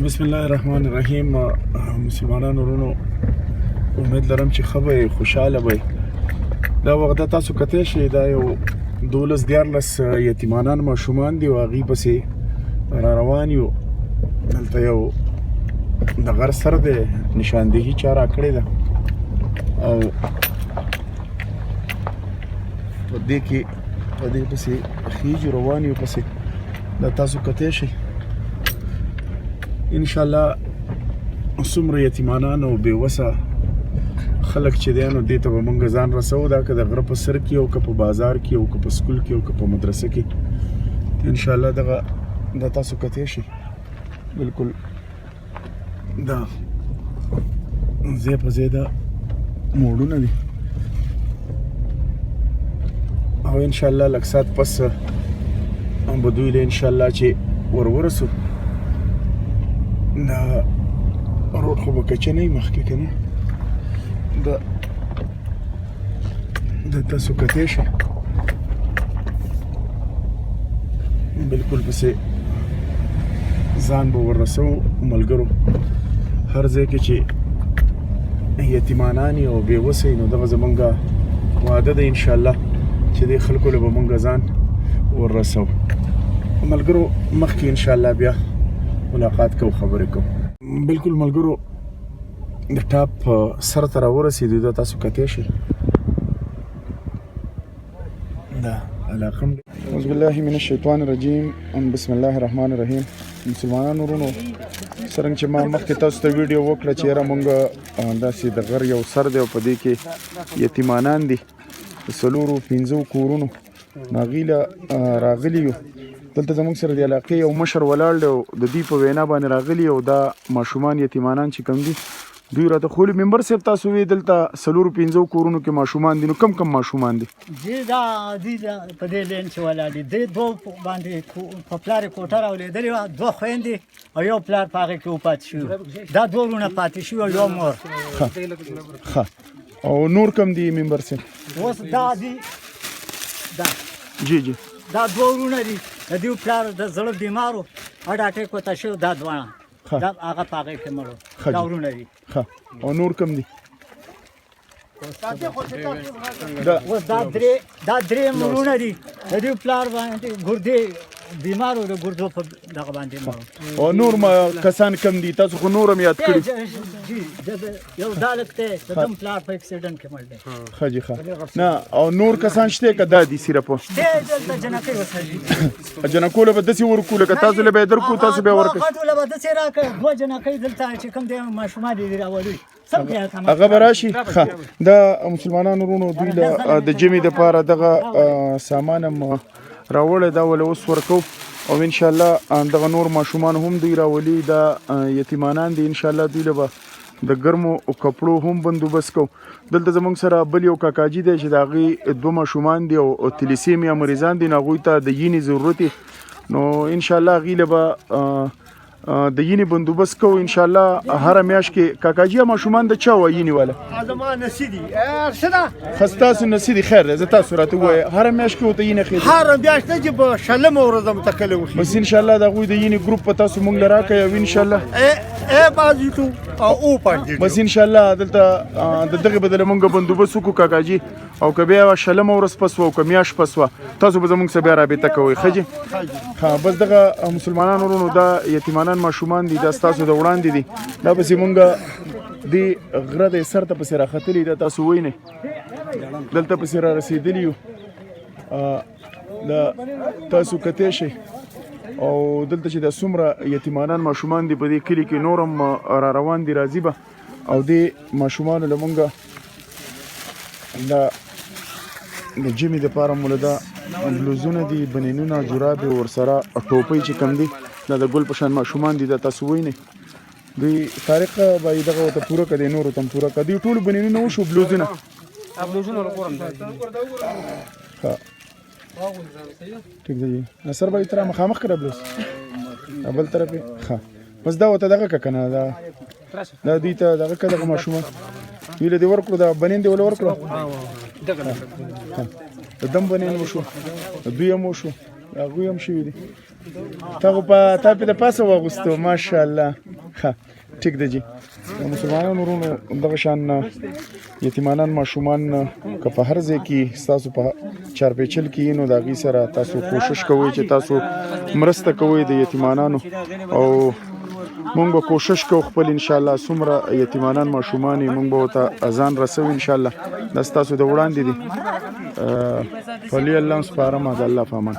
بسم الله الرحمن الرحیم. مسلمانانو ورونو، امید لرم چې ښه به خوشحاله به دا وخت تاسو کتلی شئ. دا یو 12-14 یتیمانان ماشومان دي او هغوی پسې را روان یو. دلته یو د غر سر دی، نشاندهي چا راکړې ده او په دې کې په دې پسې خیږو روان یو پسې. دا تاسو کتلی شئ. انشاءالله څومره یتیمانان او بېوسه خلک چې دی نو دې ته به موږ ځان رسوو. دا که د غره په سر کې او که په بازار کې او که په سکول کې او که په مدرسه کې، انشاءالله دغه دا تاسو کتلی شئ. بلکل دا ځای په ځای دا موډونه دي او انشاءالله لږ ساعت پس به دوی له انشاءالله چې ورسو. دا روډ خو به کچه نه وي مخکې که نه. د تاسو کتلی شئ. بلکل پسې ځان به ورسوو ملګرو. هر ځای کې چې یتیمانان او بېوسه نو دغه زمونږ وعده ده انشاءالله چې دې خلکو له به مونږ ځان ورسوو. ملګرو مخکې انشاءالله بیا ملاقات کوو، خبرې کوو. بلکل ملګرو د ټاپ سر ته راورسېدو. دا تاسو کتلی شئ. دا علاقه م اعوذ بالله من الشیطان الرجیم بسم الله الرحمن الرحیم. مسلمانانو ورونو، څرنګه چې ما مخکې تاسو ته ویډیو وکړه چې یاره مونږ داسې د غر یو سر دی او په دې کې یتیمانان دي د 4-5 کورونو هغوی له راغلي یو. دلته زموږ سره د علاقې یو مشر ولاړ دی او د دوی په وینا باندې راغلي او دا ماشومان یتیمانان چې کوم دي دوی راته خولي ممبر صاحب تاسو وی دلته 4-5 کورونو کې ماشومان دي. نو کم ماشومان دي؟ جی دا په دې لین چې ولاړ دي. دوی دوه باندې په پلار یې کوټه راولېدلې وه، 2 خویندې او یو پلار په هغې کې وپاتې شوي. دا 2 وروڼه پاتې شوي او یو مور. ښه. او نور کم دي ممبر صاحب؟ اوس دا دي جی دا 2 وروڼه دي. د دوی پلار د زړه بیمار و، هډ اټیک ورته شوی. دا دواړه دا هغه په هغې کې مړ و. دا وروڼه دي. ښه. او نور کم دي؟ اوس دا درې وروڼه دي. د دوی پلار باندې ګردې بیمار و، د ګردو په دغه باندې مړ و. او نور کسان کم دي؟ تاسو خو نور هم یاد کړي. جی یو دا لږ دی، د دم پلار په اکسیډنټ کې مړ دی. ښه جي ښه. نه او نور کسان شته که دا دي صرف؟ دی دلته جنکۍ وسلي. جنکو له به داسې ورکو لکه تاسو له به یې درکو، تاسو به یې ورکړئ. خټو له به داسې راکړئ. 2 جنکۍ دلته چې کوم دی ماشومان دي راولي هغه به راشي. ښه. دا مسلمانانو ورونو دوی له د جمعې دپاره دغه سامان هم راوړی. دا ولې اوس ورکو او انشاءالله دغه نور ماشومان هم دوی راولي. دا یتیمانان دي. انشاءالله دوی له به د ګرمو کپړو هم بندوبست کوو. دلته زموږ سره بل یو کاکاجي دی چې د هغې 2 ماشومان دي او تلیسیمیا مریضان دي. نو هغوی ته د ینې ضرورت دی. نو انشاءالله هغوی له به د ینې بندوبست کوو انشاءالله هره میاشت کې. کاکاجي ماشومان د چا وه ینې والا؟ زما نسي دي. څه ده؟ ښه ستاسو نسي دي. خیر دی، زه تاسو راته ووایه هره میاشت کې ورته ینې خېږي؟ هره میاشت نه چې په 20مه ورځ متکله وخي. بس انشاءالله د هغوی د ینې ګروپ په تاسو موږ له راکړئ او انشاءالله بازیټو او پاتې بس انشاءالله دلته د دغې بدله موږ بندوبست وکړو کاکاجي. او که بیا 20مه ورځ پس وه او که میاشت پس وه تاسو به زموږ سره بیا رابطه کوئ. ښه جي ښه. بس دغه مسلمانانو ورونو دا یتیمانان ماشومان دي. دا ستاسو د وړاندې دي. دا پسې موږ دې غره د سر ته پسې راختلي. دا تاسو وینئ دلته پسې را رسېدلي یو. دا تاسو کتلی شئ. او دلته چې دا څومره یتیمانان ماشومان دي په دې کلي کې نور هم را روان دي. راځي به او دې ماشومانو له مونږ دا د جمعې دپاره مو له دا بلوزونه دي، بنینونه، جرابې، ورسره ټوپۍ چې کوم دي دا د ګل په شان ماشومان دي. دا تاسو وینئ دوی طارق به یې دغه ورته پوره کړه، نورو ته هم پوره کړه. دوی ټول بنینونه وشو بلوزونه. ښه ټیک دی. نصر به تر مخامخ کړه بلوز بل طرف یې. ښه بس دا ورته دغه که که نه دا دوی ته دغه که دغه ماشومان دوی له دې ورکړو. دا بنین دې ول ورکړو. د دم بنین وشو، د دوی هم وشو. هغوی هم شوي دي تا په د پاسه واغوستو ماشاءالله. ښه ټیک ده جي. د مسلمانانو ورونو دغه شان یتیمانان ماشومان که په هر ځای کې ستاسو په چارپیچل کې نو د هغوی سره تاسو کوشش کوئ چې تاسو مرسته کوئ د یتیمانانو او مونږ به کوشش کوو خپل انشاءالله څومره یتیمانان ماشومان یې مونږ به ورته اذان رسوو انشاءالله. دا ستاسو د وړاندې دي. ولی الله سپارم د الله په امان.